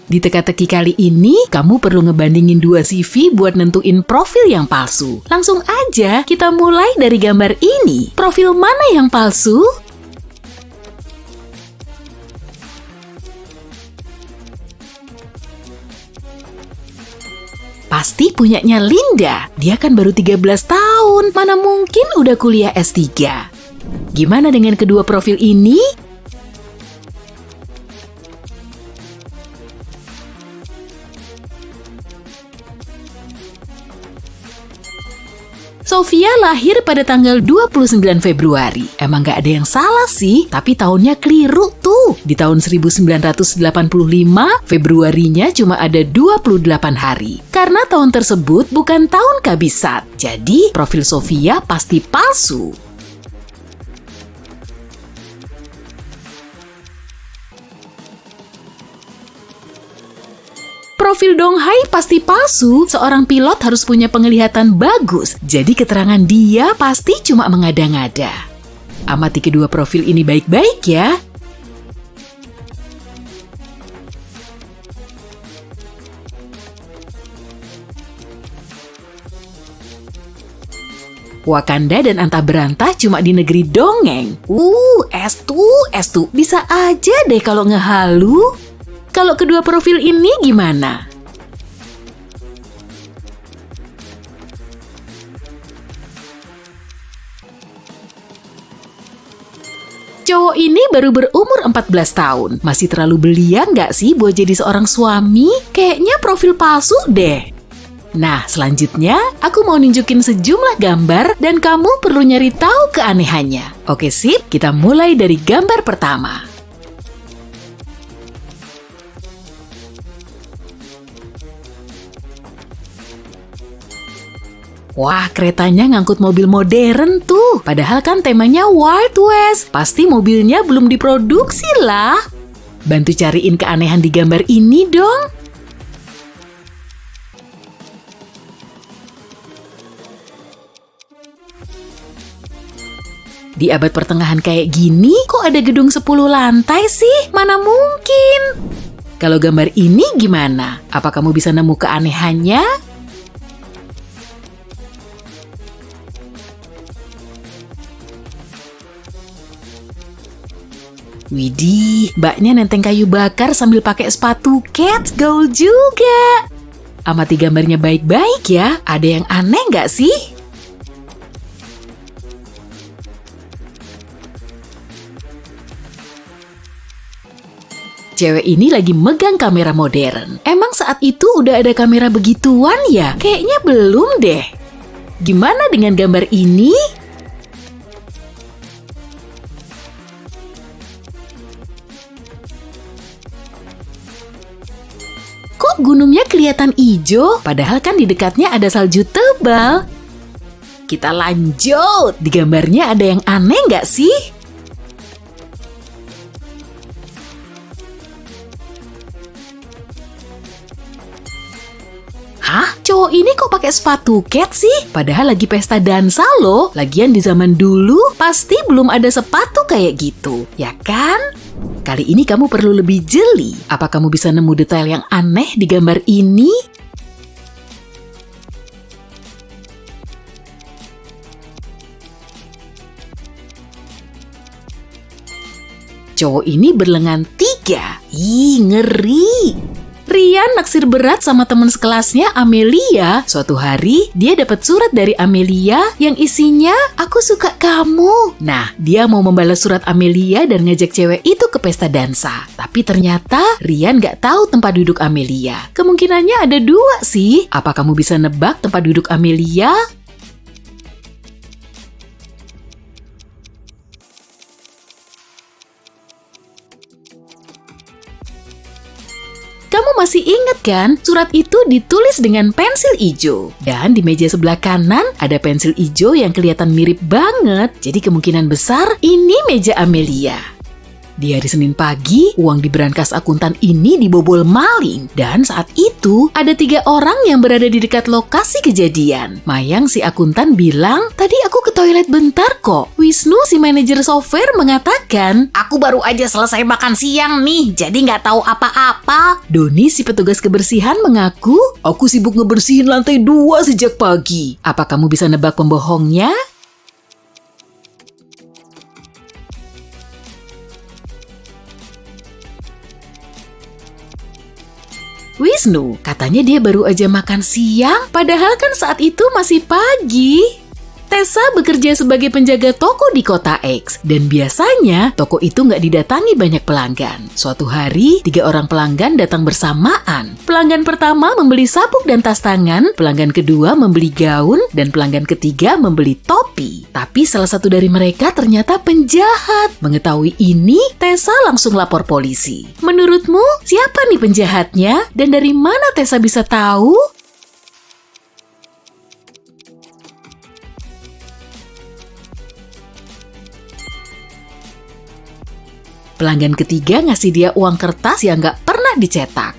Di teka-teki kali ini, kamu perlu ngebandingin 2 CV buat nentuin profil yang palsu. Langsung aja, kita mulai dari gambar ini. Profil mana yang palsu? Pasti punyanya Linda. Dia kan baru 13 tahun. Mana mungkin udah kuliah S3. Gimana dengan kedua profil ini? Sofia lahir pada tanggal 29 Februari. Emang gak ada yang salah sih, tapi tahunnya keliru tuh. Di tahun 1985, Februarinya cuma ada 28 hari. Karena tahun tersebut bukan tahun kabisat. Jadi, profil Sofia pasti palsu. Profil Dong Hai pasti palsu, seorang pilot harus punya penglihatan bagus, jadi keterangan dia pasti cuma mengada-ngada. Amati kedua profil ini baik-baik ya. Wakanda dan Anta Berantah cuma di negeri dongeng. Estu, bisa aja deh kalau ngehalu. Kalau kedua profil ini gimana? Cowok ini baru berumur 14 tahun. Masih terlalu belia nggak sih buat jadi seorang suami? Kayaknya profil palsu deh. Nah, selanjutnya aku mau nunjukin sejumlah gambar dan kamu perlu nyari tahu keanehannya. Oke sip, kita mulai dari gambar pertama. Wah, keretanya ngangkut mobil modern tuh. Padahal kan temanya Wild West. Pasti mobilnya belum diproduksi lah. Bantu cariin keanehan di gambar ini dong. Di abad pertengahan kayak gini, kok ada gedung 10 lantai sih? Mana mungkin? Kalau gambar ini gimana? Apa kamu bisa nemu keanehannya? Widih, mbaknya nenteng kayu bakar sambil pakai sepatu kets, gaul juga. Amati gambarnya baik-baik ya, ada yang aneh nggak sih? Cewek ini lagi megang kamera modern. Emang saat itu udah ada kamera begituan ya? Kayaknya belum deh. Gimana dengan gambar ini? Gunungnya kelihatan hijau, padahal kan di dekatnya ada salju tebal. Kita lanjut. Di gambarnya ada yang aneh nggak sih? Hah? Cowok ini kok pakai sepatu cat sih? Padahal lagi pesta dansa loh. Lagian di zaman dulu pasti belum ada sepatu kayak gitu, ya kan? Kali ini kamu perlu lebih jeli. Apa kamu bisa nemu detail yang aneh di gambar ini? Cowok ini berlengan 3. Ih, ngeri. Rian naksir berat sama teman sekelasnya Amelia. Suatu hari, dia dapat surat dari Amelia yang isinya, "Aku suka kamu." Nah, dia mau membalas surat Amelia dan ngajak cewek itu ke pesta dansa. Tapi ternyata Rian gak tahu tempat duduk Amelia. Kemungkinannya ada 2 sih. Apa kamu bisa nebak tempat duduk Amelia? Kamu masih ingat kan? Surat itu ditulis dengan pensil ijo. Dan di meja sebelah kanan ada pensil ijo yang kelihatan mirip banget. Jadi kemungkinan besar ini meja Amelia. Di hari Senin pagi, uang di brankas akuntan ini dibobol maling. Dan saat itu, ada 3 orang yang berada di dekat lokasi kejadian. Mayang si akuntan bilang, tadi aku ke toilet bentar kok. Wisnu si manajer software mengatakan, aku baru aja selesai makan siang nih, jadi nggak tahu apa-apa. Doni si petugas kebersihan mengaku, aku sibuk ngebersihin lantai 2 sejak pagi. Apa kamu bisa nebak pembohongnya? Wisnu, katanya dia baru aja makan siang, padahal kan saat itu masih pagi. Tessa bekerja sebagai penjaga toko di kota X, dan biasanya toko itu nggak didatangi banyak pelanggan. Suatu hari, 3 orang pelanggan datang bersamaan. Pelanggan pertama membeli sabuk dan tas tangan, pelanggan kedua membeli gaun, dan pelanggan ketiga membeli topi. Tapi salah satu dari mereka ternyata penjahat. Mengetahui ini, Tessa langsung lapor polisi. Menurutmu, siapa nih penjahatnya? Dan dari mana Tessa bisa tahu? Pelanggan ketiga ngasih dia uang kertas yang nggak pernah dicetak.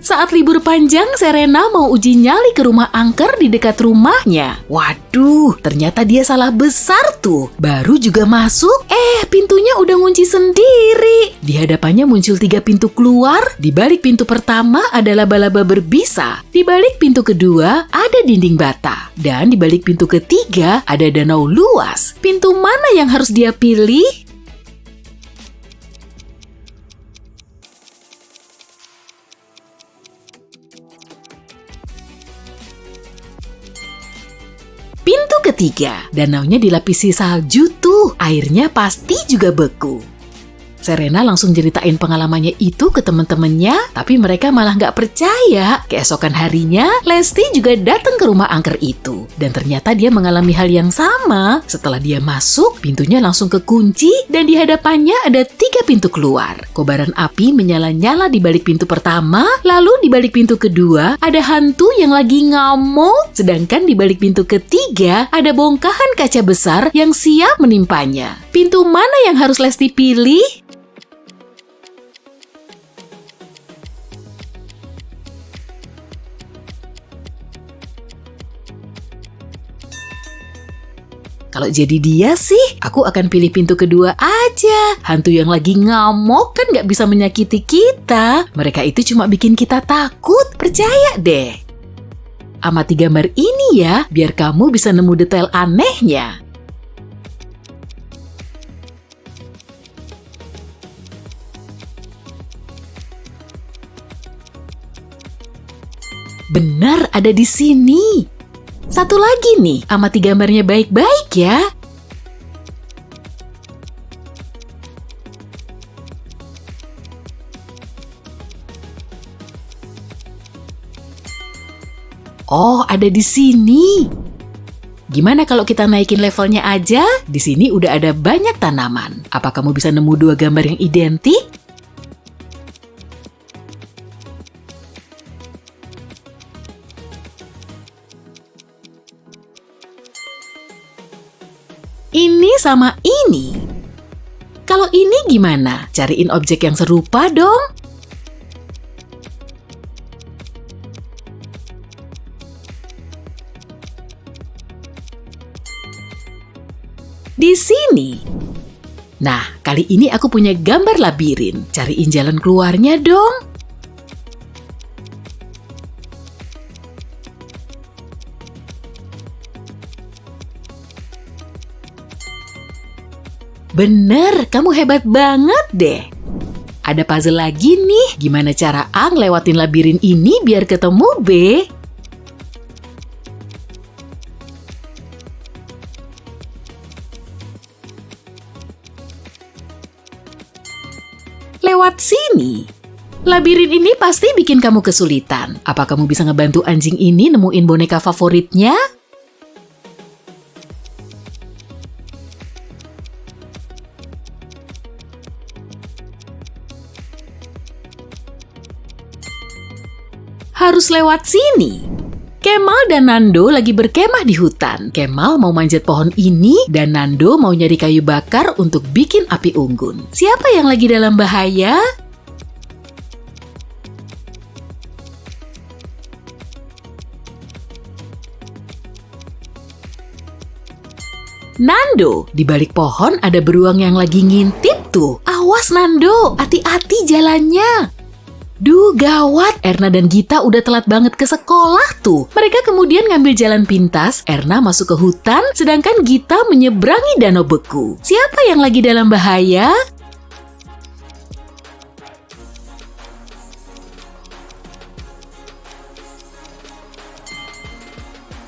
Saat libur panjang, Serena mau uji nyali ke rumah angker di dekat rumahnya. Waduh, ternyata dia salah besar tuh. Baru juga masuk, pintunya udah ngunci sendiri. Di hadapannya muncul 3 pintu keluar. Di balik pintu pertama ada laba-laba berbisa. Di balik pintu kedua ada dinding bata. Dan di balik pintu ketiga ada danau luas. Pintu mana yang harus dia pilih? Pintu ketiga, danaunya dilapisi salju tuh, airnya pasti juga beku. Serena langsung ceritain pengalamannya itu ke temen-temennya, tapi mereka malah nggak percaya. Keesokan harinya, Lesti juga datang ke rumah angker itu. Dan ternyata dia mengalami hal yang sama. Setelah dia masuk, pintunya langsung kekunci dan di hadapannya ada 3 pintu keluar. Kobaran api menyala-nyala di balik pintu pertama, lalu di balik pintu kedua ada hantu yang lagi ngamuk. Sedangkan di balik pintu ketiga ada bongkahan kaca besar yang siap menimpanya. Pintu mana yang harus Lesti pilih? Kalau jadi dia sih, aku akan pilih pintu kedua aja. Hantu yang lagi ngamuk kan nggak bisa menyakiti kita. Mereka itu cuma bikin kita takut, percaya deh. Amati gambar ini ya, biar kamu bisa nemu detail anehnya. Benar, ada di sini. Satu lagi nih, amati gambarnya baik-baik ya. Oh, ada di sini. Gimana kalau kita naikin levelnya aja? Di sini udah ada banyak tanaman. Apa kamu bisa nemu 2 gambar yang identik? Ini sama ini. Kalau ini gimana? Cariin objek yang serupa dong. Di sini. Nah, kali ini aku punya gambar labirin. Cariin jalan keluarnya dong. Bener, kamu hebat banget deh. Ada puzzle lagi nih. Gimana cara A ngelewatin labirin ini biar ketemu B? Lewat sini. Labirin ini pasti bikin kamu kesulitan. Apa kamu bisa ngebantu anjing ini nemuin boneka favoritnya? Harus lewat sini. Kemal dan Nando lagi berkemah di hutan. Kemal mau manjat pohon ini dan Nando mau nyari kayu bakar untuk bikin api unggun. Siapa yang lagi dalam bahaya? Nando, di balik pohon ada beruang yang lagi ngintip tuh. Awas Nando, hati-hati jalannya. Duh gawat, Erna dan Gita udah telat banget ke sekolah tuh. Mereka kemudian ngambil jalan pintas, Erna masuk ke hutan, sedangkan Gita menyeberangi danau beku. Siapa yang lagi dalam bahaya?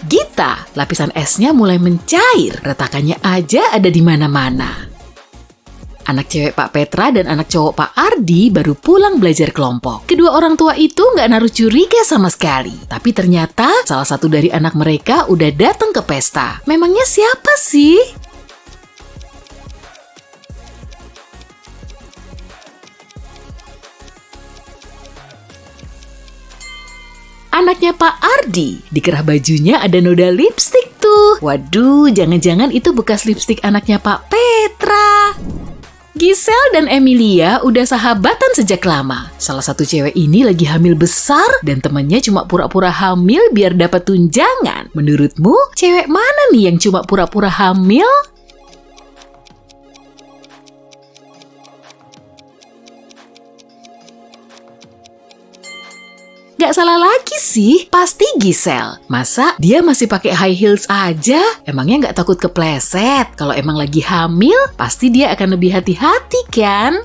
Gita, lapisan esnya mulai mencair, retakannya aja ada di mana-mana. Anak cewek Pak Petra dan anak cowok Pak Ardi baru pulang belajar kelompok. Kedua orang tua itu nggak naruh curiga sama sekali. Tapi ternyata salah satu dari anak mereka udah datang ke pesta. Memangnya siapa sih? Anaknya Pak Ardi, di kerah bajunya ada noda lipstik tuh. Waduh, jangan-jangan itu bekas lipstik anaknya Pak Petra. Giselle dan Emilia udah sahabatan sejak lama. Salah satu cewek ini lagi hamil besar dan temannya cuma pura-pura hamil biar dapat tunjangan. Menurutmu, cewek mana nih yang cuma pura-pura hamil? Gak salah lagi sih, pasti Giselle. Masa dia masih pakai high heels aja? Emangnya gak takut kepleset? Kalau emang lagi hamil, pasti dia akan lebih hati-hati kan?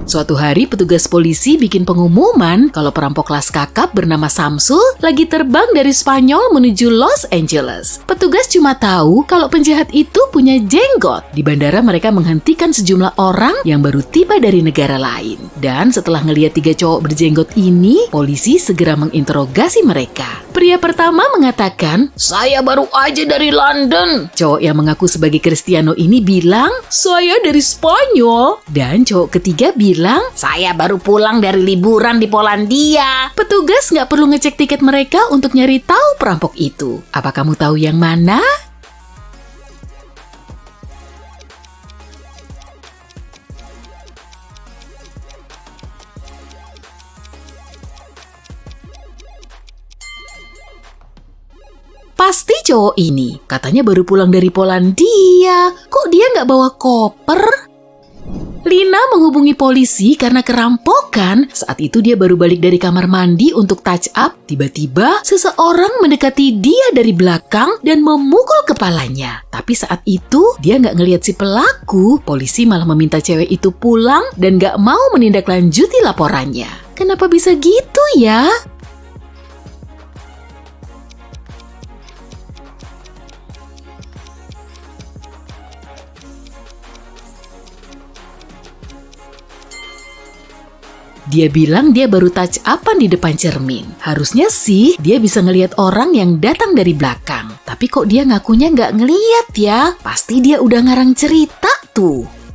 Suatu hari petugas polisi bikin pengumuman kalau perampok kelas kakap bernama Samsul lagi terbang dari Spanyol menuju Los Angeles. Petugas cuma tahu kalau penjahat itu punya jenggot. Di bandara mereka menghentikan sejumlah orang yang baru tiba dari negara lain. Dan setelah ngelihat 3 cowok berjenggot ini, polisi segera menginterogasi mereka. Pria pertama mengatakan, "Saya baru aja dari London." Cowok yang mengaku sebagai Cristiano ini bilang, "Saya dari Spanyol." Dan cowok ketiga bilang, "Saya baru pulang dari liburan di Polandia." Petugas nggak perlu ngecek tiket mereka untuk nyari tahu perampok itu. Apa kamu tahu yang mana? Pasti cowok ini, katanya baru pulang dari Polandia. Kok dia nggak bawa koper? Lina menghubungi polisi karena kerampokan. Saat itu dia baru balik dari kamar mandi untuk touch up. Tiba-tiba seseorang mendekati dia dari belakang dan memukul kepalanya. Tapi saat itu dia nggak ngelihat si pelaku. Polisi malah meminta cewek itu pulang dan nggak mau menindaklanjuti laporannya. Kenapa bisa gitu ya? Dia bilang dia baru touch upan di depan cermin. Harusnya sih dia bisa ngelihat orang yang datang dari belakang. Tapi kok dia ngakunya nggak ngelihat ya? Pasti dia udah ngarang cerita tuh.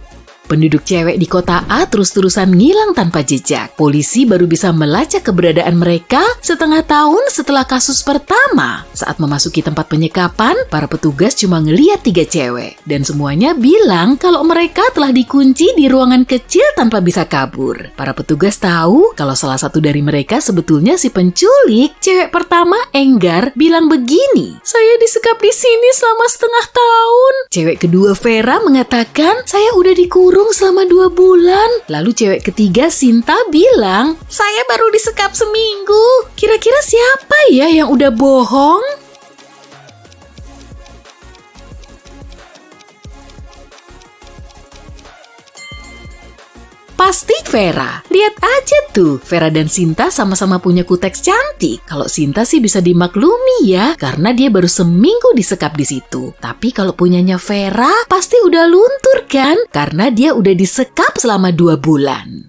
Penduduk cewek di kota A terus-terusan ngilang tanpa jejak. Polisi baru bisa melacak keberadaan mereka setengah tahun setelah kasus pertama. Saat memasuki tempat penyekapan, para petugas cuma ngeliat 3 cewek. Dan semuanya bilang kalau mereka telah dikunci di ruangan kecil tanpa bisa kabur. Para petugas tahu kalau salah satu dari mereka sebetulnya si penculik. Cewek pertama, Enggar, bilang begini, "Saya disekap di sini selama setengah tahun." Cewek kedua, Vera, mengatakan, "Saya udah dikurung selama 2 bulan. Lalu cewek ketiga, Sinta, bilang, "Saya baru disekap seminggu." Kira-kira siapa ya yang udah bohong? Pasti Vera. Lihat aja tuh, Vera dan Sinta sama-sama punya kuteks cantik. Kalau Sinta sih bisa dimaklumi ya, karena dia baru seminggu disekap di situ. Tapi kalau punyanya Vera, pasti udah luntur kan? Karena dia udah disekap selama 2 bulan.